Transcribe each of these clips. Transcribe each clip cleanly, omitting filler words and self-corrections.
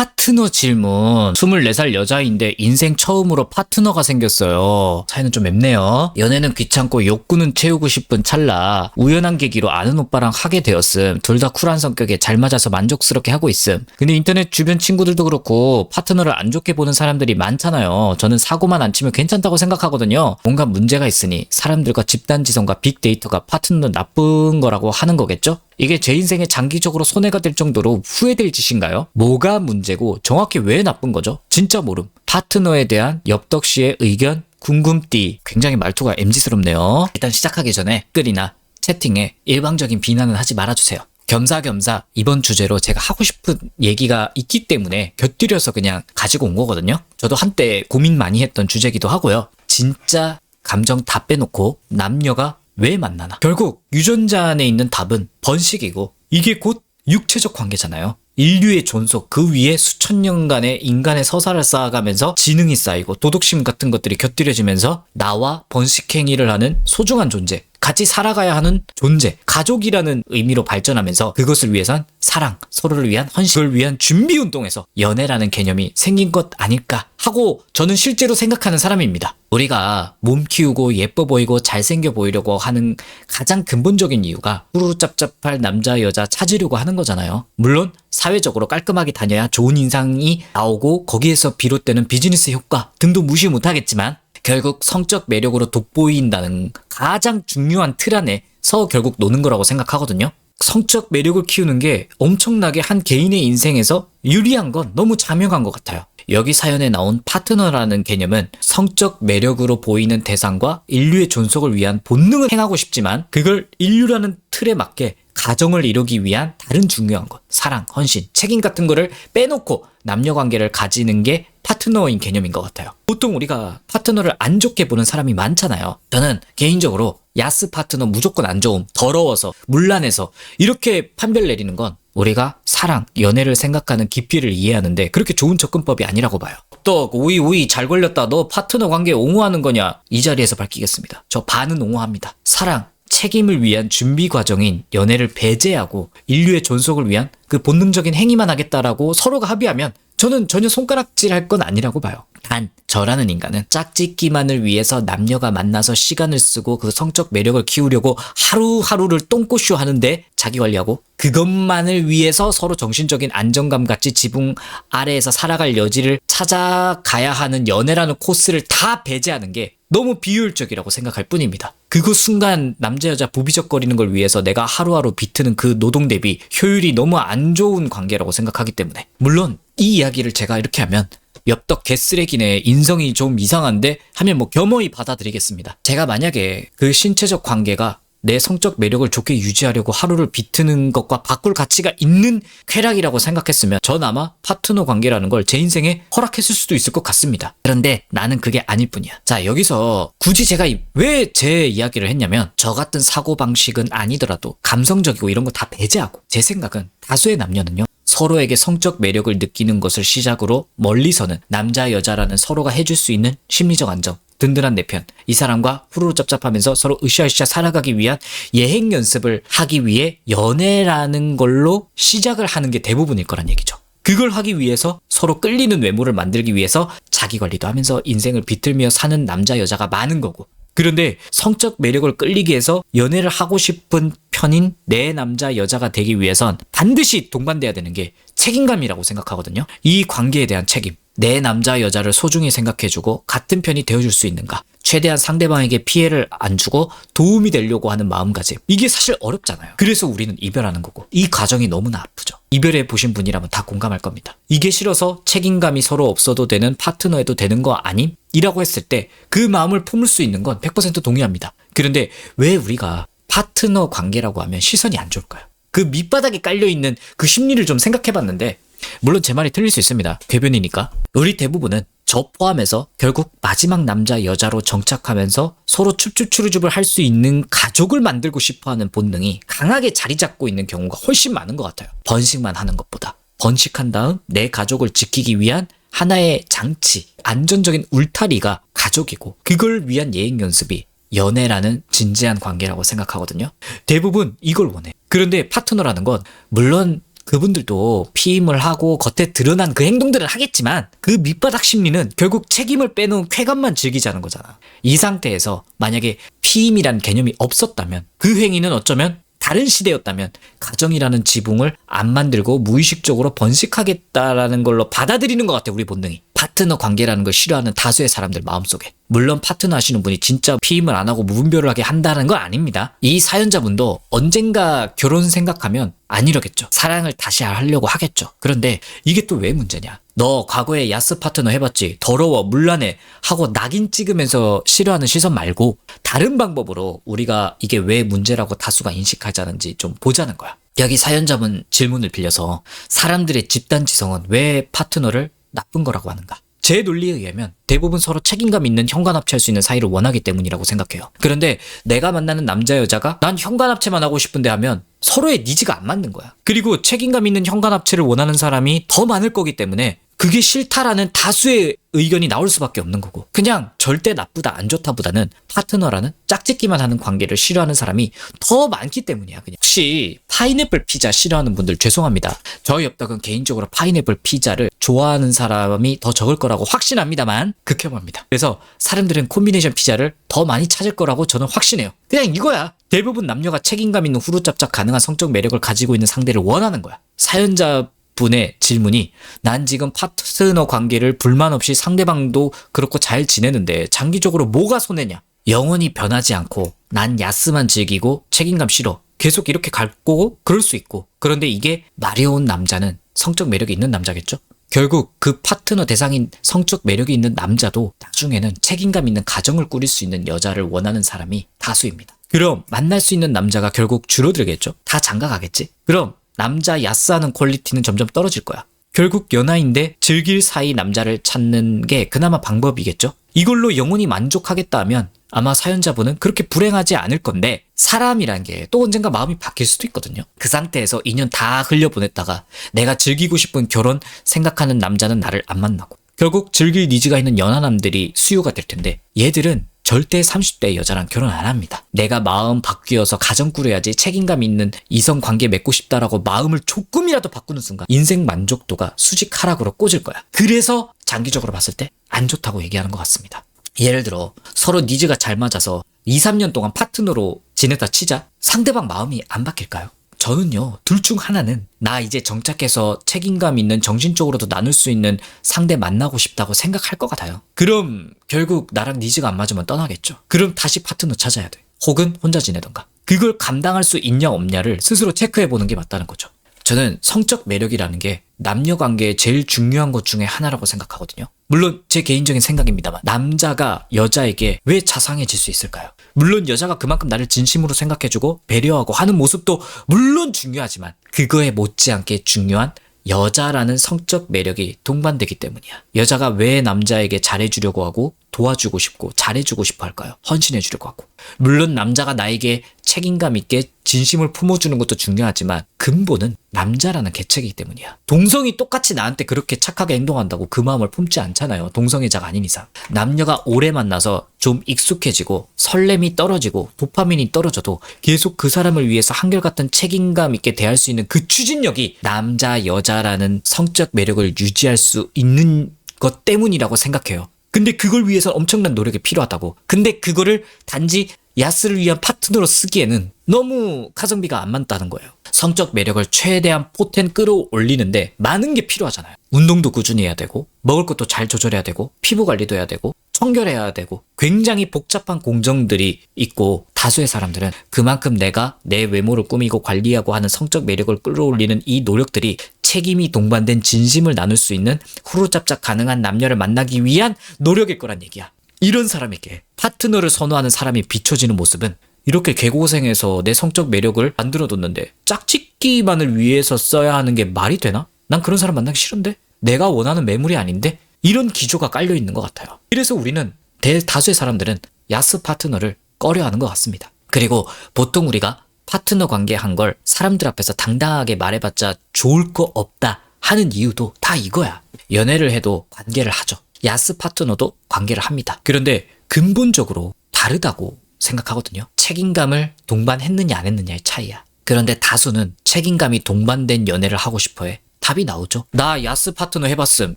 파트너 질문. 24살 여자인데 인생 처음으로 파트너가 생겼어요. 사연은 좀 맵네요. 연애는 귀찮고 욕구는 채우고 싶은 찰나 우연한 계기로 아는 오빠랑 하게 되었음. 둘 다 쿨한 성격에 잘 맞아서 만족스럽게 하고 있음. 근데 인터넷 주변 친구들도 그렇고 파트너를 안 좋게 보는 사람들이 많잖아요. 저는 사고만 안 치면 괜찮다고 생각하거든요. 뭔가 문제가 있으니 사람들과 집단지성과 빅데이터가 파트너 나쁜 거라고 하는 거겠죠? 이게 제 인생에 장기적으로 손해가 될 정도로 후회될 짓인가요? 뭐가 문제고 정확히 왜 나쁜 거죠? 진짜 모름. 파트너에 대한 엽떡씨의 의견 궁금띠. 굉장히 말투가 MZ스럽네요. 일단 시작하기 전에 댓글이나 채팅에 일방적인 비난은 하지 말아주세요. 겸사겸사 이번 주제로 제가 하고 싶은 얘기가 있기 때문에 곁들여서 그냥 가지고 온 거거든요. 저도 한때 고민 많이 했던 주제기도 하고요. 진짜 감정 다 빼놓고 남녀가 왜 만나나? 결국 유전자 안에 있는 답은 번식이고 이게 곧 육체적 관계잖아요. 인류의 존속 그 위에 수천 년간의 인간의 서사를 쌓아가면서 지능이 쌓이고 도덕심 같은 것들이 곁들여지면서 나와 번식행위를 하는 소중한 존재, 같이 살아가야 하는 존재, 가족이라는 의미로 발전하면서 그것을 위해선 사랑, 서로를 위한 헌신을 위한 준비운동에서 연애라는 개념이 생긴 것 아닐까 하고 저는 실제로 생각하는 사람입니다. 우리가 몸 키우고 예뻐 보이고 잘생겨 보이려고 하는 가장 근본적인 이유가 후루룩짭짭할 남자 여자 찾으려고 하는 거잖아요. 물론 사회적으로 깔끔하게 다녀야 좋은 인상이 나오고 거기에서 비롯되는 비즈니스 효과 등도 무시 못하겠지만 결국 성적 매력으로 돋보인다는 가장 중요한 틀 안에서 결국 노는 거라고 생각하거든요. 성적 매력을 키우는 게 엄청나게 한 개인의 인생에서 유리한 건 너무 자명한 것 같아요. 여기 사연에 나온 파트너라는 개념은 성적 매력으로 보이는 대상과 인류의 존속을 위한 본능을 행하고 싶지만 그걸 인류라는 틀에 맞게 가정을 이루기 위한 다른 중요한 것, 사랑, 헌신, 책임 같은 거를 빼놓고 남녀관계를 가지는 게 파트너인 개념인 것 같아요. 보통 우리가 파트너를 안 좋게 보는 사람이 많잖아요. 저는 개인적으로 야스 파트너 무조건 안 좋음, 더러워서, 문란해서 이렇게 판별 내리는 건 우리가 사랑, 연애를 생각하는 깊이를 이해하는데 그렇게 좋은 접근법이 아니라고 봐요. 또 오이 잘 걸렸다. 너 파트너 관계 옹호하는 거냐? 이 자리에서 밝히겠습니다. 저 반은 옹호합니다. 사랑, 책임을 위한 준비 과정인 연애를 배제하고 인류의 존속을 위한 그 본능적인 행위만 하겠다라고 서로가 합의하면 저는 전혀 손가락질할 건 아니라고 봐요. 단 저라는 인간은 짝짓기만을 위해서 남녀가 만나서 시간을 쓰고 그 성적 매력을 키우려고 하루하루를 똥꼬쇼 하는데 자기 관리하고 그것만을 위해서 서로 정신적인 안정감 같이 지붕 아래에서 살아갈 여지를 찾아가야 하는 연애라는 코스를 다 배제하는 게 너무 비효율적이라고 생각할 뿐입니다. 그 순간 남자 여자 부비적거리는 걸 위해서 내가 하루하루 비트는 그 노동 대비 효율이 너무 안 좋은 관계라고 생각하기 때문에 물론 이 이야기를 제가 이렇게 하면 엽떡 개쓰레기네 인성이 좀 이상한데 하면 뭐 겸허히 받아들이겠습니다. 제가 만약에 그 신체적 관계가 내 성적 매력을 좋게 유지하려고 하루를 비트는 것과 바꿀 가치가 있는 쾌락이라고 생각했으면 전 아마 파트너 관계라는 걸 제 인생에 허락했을 수도 있을 것 같습니다. 그런데 나는 그게 아닐 뿐이야. 자, 여기서 굳이 제가 왜 제 이야기를 했냐면 저 같은 사고방식은 아니더라도 감성적이고 이런 거 다 배제하고 제 생각은 다수의 남녀는요. 서로에게 성적 매력을 느끼는 것을 시작으로 멀리서는 남자 여자라는 서로가 해줄 수 있는 심리적 안정, 든든한 내 편, 이 사람과 후루룩 짭짭하면서 서로 으쌰으쌰 살아가기 위한 예행 연습을 하기 위해 연애라는 걸로 시작을 하는 게 대부분일 거란 얘기죠. 그걸 하기 위해서 서로 끌리는 외모를 만들기 위해서 자기 관리도 하면서 인생을 비틀며 사는 남자 여자가 많은 거고 그런데 성적 매력을 끌리기 위해서 연애를 하고 싶은 편인 내 남자 여자가 되기 위해선 반드시 동반돼야 되는 게 책임감이라고 생각하거든요. 이 관계에 대한 책임. 내 남자 여자를 소중히 생각해주고 같은 편이 되어줄 수 있는가? 최대한 상대방에게 피해를 안 주고 도움이 되려고 하는 마음가짐. 이게 사실 어렵잖아요. 그래서 우리는 이별하는 거고 이 과정이 너무나 아프죠. 이별해 보신 분이라면 다 공감할 겁니다. 이게 싫어서 책임감이 서로 없어도 되는 파트너에도 되는 거 아님? 이라고 했을 때 그 마음을 품을 수 있는 건 100% 동의합니다. 그런데 왜 우리가 파트너 관계라고 하면 시선이 안 좋을까요? 그 밑바닥에 깔려있는 그 심리를 좀 생각해봤는데 물론 제 말이 틀릴 수 있습니다. 궤변이니까. 우리 대부분은 저 포함해서 결국 마지막 남자 여자로 정착하면서 서로 춥춥추르줍을 할 수 있는 가족을 만들고 싶어하는 본능이 강하게 자리 잡고 있는 경우가 훨씬 많은 것 같아요. 번식만 하는 것보다. 번식한 다음 내 가족을 지키기 위한 하나의 장치, 안전적인 울타리가 가족이고 그걸 위한 예행 연습이 연애라는 진지한 관계라고 생각하거든요. 대부분 이걸 원해. 그런데 파트너라는 건 물론 그분들도 피임을 하고 겉에 드러난 그 행동들을 하겠지만 그 밑바닥 심리는 결국 책임을 빼놓은 쾌감만 즐기자는 거잖아. 이 상태에서 만약에 피임이란 개념이 없었다면 그 행위는 어쩌면 다른 시대였다면 가정이라는 지붕을 안 만들고 무의식적으로 번식하겠다라는 걸로 받아들이는 것 같아, 우리 본능이. 파트너 관계라는 걸 싫어하는 다수의 사람들 마음속에. 물론 파트너 하시는 분이 진짜 피임을 안 하고 무분별을 하게 한다는 건 아닙니다. 이 사연자분도 언젠가 결혼 생각하면 안 이러겠죠. 사랑을 다시 하려고 하겠죠. 그런데 이게 또 왜 문제냐. 너 과거에 야스 파트너 해봤지? 더러워, 물란해 하고 낙인 찍으면서 싫어하는 시선 말고 다른 방법으로 우리가 이게 왜 문제라고 다수가 인식하자는지 좀 보자는 거야. 여기 사연자분 질문을 빌려서 사람들의 집단지성은 왜 파트너를 나쁜 거라고 하는가? 제 논리에 의하면 대부분 서로 책임감 있는 현관합체할 수 있는 사이를 원하기 때문이라고 생각해요. 그런데 내가 만나는 남자 여자가 난 현관합체만 하고 싶은데 하면 서로의 니즈가 안 맞는 거야. 그리고 책임감 있는 현관합체를 원하는 사람이 더 많을 거기 때문에 그게 싫다라는 다수의 의견이 나올 수밖에 없는 거고, 그냥 절대 나쁘다 안 좋다보다는 파트너라는 짝짓기만 하는 관계를 싫어하는 사람이 더 많기 때문이야. 그냥. 혹시 파인애플 피자 싫어하는 분들 죄송합니다. 저희 엽떡은 개인적으로 파인애플 피자를 좋아하는 사람이 더 적을 거라고 확신합니다만 극혐합니다. 그래서 사람들은 콤비네이션 피자를 더 많이 찾을 거라고 저는 확신해요. 그냥 이거야. 대부분 남녀가 책임감 있는 후루짭짭 가능한 성적 매력을 가지고 있는 상대를 원하는 거야. 사연자 분의 질문이 난 지금 파트너 관계를 불만 없이 상대방도 그렇고 잘 지내는데 장기적으로 뭐가 손해냐? 영원히 변하지 않고 난 야스만 즐기고 책임감 싫어. 계속 이렇게 갈 거고 그럴 수 있고, 그런데 이게 마려운 남자는 성적 매력이 있는 남자겠죠? 결국 그 파트너 대상인 성적 매력이 있는 남자도 나중에는 책임감 있는 가정을 꾸릴 수 있는 여자를 원하는 사람이 다수입니다. 그럼 만날 수 있는 남자가 결국 줄어들겠죠? 다 장가가겠지? 그럼 남자 야스하는 퀄리티는 점점 떨어질 거야. 결국 연하인데 즐길 사이 남자를 찾는 게 그나마 방법이겠죠? 이걸로 영원히 만족하겠다 하면 아마 사연자분은 그렇게 불행하지 않을 건데, 사람이란 게 또 언젠가 마음이 바뀔 수도 있거든요. 그 상태에서 2년 다 흘려보냈다가 내가 즐기고 싶은 결혼 생각하는 남자는 나를 안 만나고 결국 즐길 니즈가 있는 연하남들이 수요가 될 텐데, 얘들은 절대 30대 여자랑 결혼 안 합니다. 내가 마음 바뀌어서 가정 꾸려야지 책임감 있는 이성 관계 맺고 싶다라고 마음을 조금이라도 바꾸는 순간 인생 만족도가 수직 하락으로 꽂을 거야. 그래서 장기적으로 봤을 때 안 좋다고 얘기하는 것 같습니다. 예를 들어 서로 니즈가 잘 맞아서 2, 3년 동안 파트너로 지내다 치자. 상대방 마음이 안 바뀔까요? 저는요, 둘 중 하나는 나 이제 정착해서 책임감 있는 정신적으로도 나눌 수 있는 상대 만나고 싶다고 생각할 것 같아요. 그럼 결국 나랑 니즈가 안 맞으면 떠나겠죠. 그럼 다시 파트너 찾아야 돼. 혹은 혼자 지내던가. 그걸 감당할 수 있냐 없냐를 스스로 체크해보는 게 맞다는 거죠. 저는 성적 매력이라는 게 남녀 관계에 제일 중요한 것 중에 하나라고 생각하거든요. 물론 제 개인적인 생각입니다만 남자가 여자에게 왜 자상해질 수 있을까요? 물론 여자가 그만큼 나를 진심으로 생각해주고 배려하고 하는 모습도 물론 중요하지만 그거에 못지않게 중요한 여자라는 성적 매력이 동반되기 때문이야. 여자가 왜 남자에게 잘해주려고 하고 도와주고 싶고 잘해주고 싶어 할까요? 헌신해주려고 하고. 물론 남자가 나에게 책임감 있게 진심을 품어주는 것도 중요하지만 근본은 남자라는 개체이기 때문이야. 동성이 똑같이 나한테 그렇게 착하게 행동한다고 그 마음을 품지 않잖아요. 동성애자가 아닌 이상. 남녀가 오래 만나서 좀 익숙해지고 설렘이 떨어지고 도파민이 떨어져도 계속 그 사람을 위해서 한결같은 책임감 있게 대할 수 있는 그 추진력이 남자 여자라는 성적 매력을 유지할 수 있는 것 때문이라고 생각해요. 근데 그걸 위해서 엄청난 노력이 필요하다고. 근데 그거를 단지 야스를 위한 파트너로 쓰기에는 너무 가성비가 안 맞다는 거예요. 성적 매력을 최대한 포텐 끌어올리는데 많은 게 필요하잖아요. 운동도 꾸준히 해야 되고, 먹을 것도 잘 조절해야 되고, 피부 관리도 해야 되고, 청결해야 되고, 굉장히 복잡한 공정들이 있고, 다수의 사람들은 그만큼 내가 내 외모를 꾸미고 관리하고 하는 성적 매력을 끌어올리는 이 노력들이 책임이 동반된 진심을 나눌 수 있는 후루짭짭 가능한 남녀를 만나기 위한 노력일 거란 얘기야. 이런 사람에게 파트너를 선호하는 사람이 비춰지는 모습은 이렇게 개고생해서 내 성적 매력을 만들어뒀는데 짝짓기만을 위해서 써야 하는 게 말이 되나? 난 그런 사람 만나기 싫은데? 내가 원하는 매물이 아닌데? 이런 기조가 깔려 있는 것 같아요. 그래서 우리는 대다수의 사람들은 야스 파트너를 꺼려하는 것 같습니다. 그리고 보통 우리가 파트너 관계한 걸 사람들 앞에서 당당하게 말해봤자 좋을 거 없다 하는 이유도 다 이거야. 연애를 해도 관계를 하죠. 야스 파트너도 관계를 합니다. 그런데 근본적으로 다르다고 생각하거든요. 책임감을 동반했느냐 안 했느냐의 차이야. 그런데 다수는 책임감이 동반된 연애를 하고 싶어해. 답이 나오죠. 나 야스 파트너 해봤음.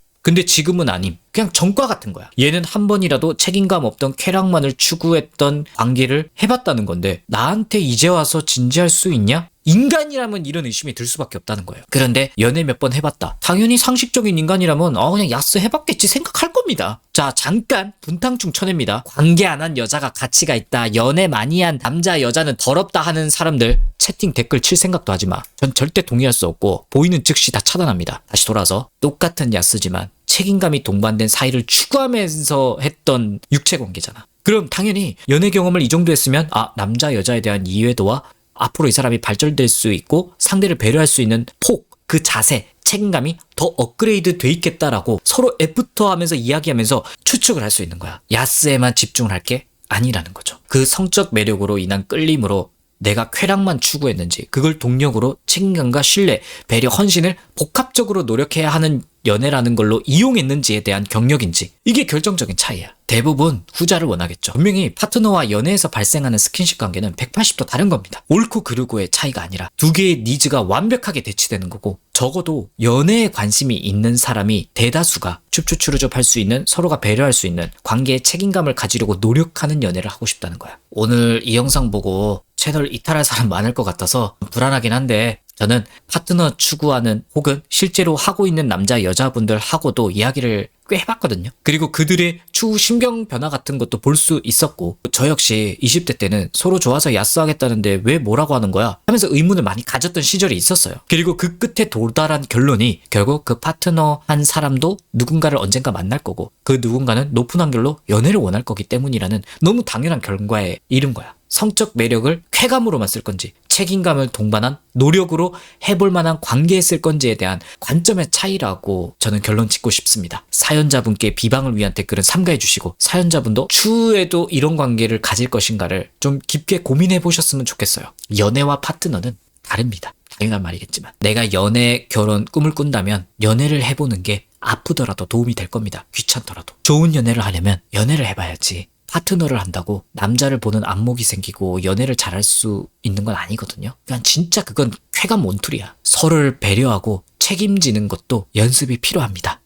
근데 지금은 아님. 그냥 전과 같은 거야. 얘는 한 번이라도 책임감 없던 쾌락만을 추구했던 관계를 해봤다는 건데 나한테 이제 와서 진지할 수 있냐? 인간이라면 이런 의심이 들 수밖에 없다는 거예요. 그런데 연애 몇 번 해봤다. 당연히 상식적인 인간이라면 그냥 야스 해봤겠지 생각할 겁니다. 자, 잠깐 분탕충 쳐냅니다. 관계 안 한 여자가 가치가 있다. 연애 많이 한 남자 여자는 더럽다 하는 사람들 채팅 댓글 칠 생각도 하지 마. 전 절대 동의할 수 없고 보이는 즉시 다 차단합니다. 다시 돌아서 똑같은 야스지만 책임감이 동반된 사이를 추구하면서 했던 육체관계잖아. 그럼 당연히 연애 경험을 이 정도 했으면 남자 여자에 대한 이해도와 앞으로 이 사람이 발전될 수 있고 상대를 배려할 수 있는 폭, 그 자세, 책임감이 더 업그레이드 돼 있겠다라고 서로 애프터 하면서 이야기하면서 추측을 할 수 있는 거야. 야스에만 집중을 할 게 아니라는 거죠. 그 성적 매력으로 인한 끌림으로 내가 쾌락만 추구했는지 그걸 동력으로 책임감과 신뢰, 배려, 헌신을 복합적으로 노력해야 하는 연애라는 걸로 이용했는지에 대한 경력인지 이게 결정적인 차이야. 대부분 후자를 원하겠죠. 분명히 파트너와 연애에서 발생하는 스킨십 관계는 180도 다른 겁니다. 옳고 그르고의 차이가 아니라 두 개의 니즈가 완벽하게 대치되는 거고 적어도 연애에 관심이 있는 사람이 대다수가 춥추추르줍 할 수 있는 서로가 배려할 수 있는 관계에 책임감을 가지려고 노력하는 연애를 하고 싶다는 거야. 오늘 이 영상 보고 채널 이탈할 사람 많을 것 같아서 불안하긴 한데 저는 파트너 추구하는 혹은 실제로 하고 있는 남자 여자분들하고도 이야기를 꽤 해봤거든요. 그리고 그들의 추후 심경 변화 같은 것도 볼 수 있었고 저 역시 20대 때는 서로 좋아서 야스하겠다는데 왜 뭐라고 하는 거야? 하면서 의문을 많이 가졌던 시절이 있었어요. 그리고 그 끝에 도달한 결론이 결국 그 파트너 한 사람도 누군가를 언젠가 만날 거고 그 누군가는 높은 확률로 연애를 원할 거기 때문이라는 너무 당연한 결과에 이른 거야. 성적 매력을 쾌감으로만 쓸 건지 책임감을 동반한 노력으로 해볼 만한 관계에 쓸 건지에 대한 관점의 차이라고 저는 결론 짓고 싶습니다. 사연자분께 비방을 위한 댓글은 삼가해 주시고 사연자분도 추후에도 이런 관계를 가질 것인가를 좀 깊게 고민해 보셨으면 좋겠어요. 연애와 파트너는 다릅니다. 당연한 말이겠지만 내가 연애, 결혼 꿈을 꾼다면 연애를 해보는 게 아프더라도 도움이 될 겁니다. 귀찮더라도. 좋은 연애를 하려면 연애를 해봐야지. 파트너를 한다고 남자를 보는 안목이 생기고 연애를 잘할 수 있는 건 아니거든요. 그냥 진짜 그건 쾌감 원툴이야. 서로를 배려하고 책임지는 것도 연습이 필요합니다.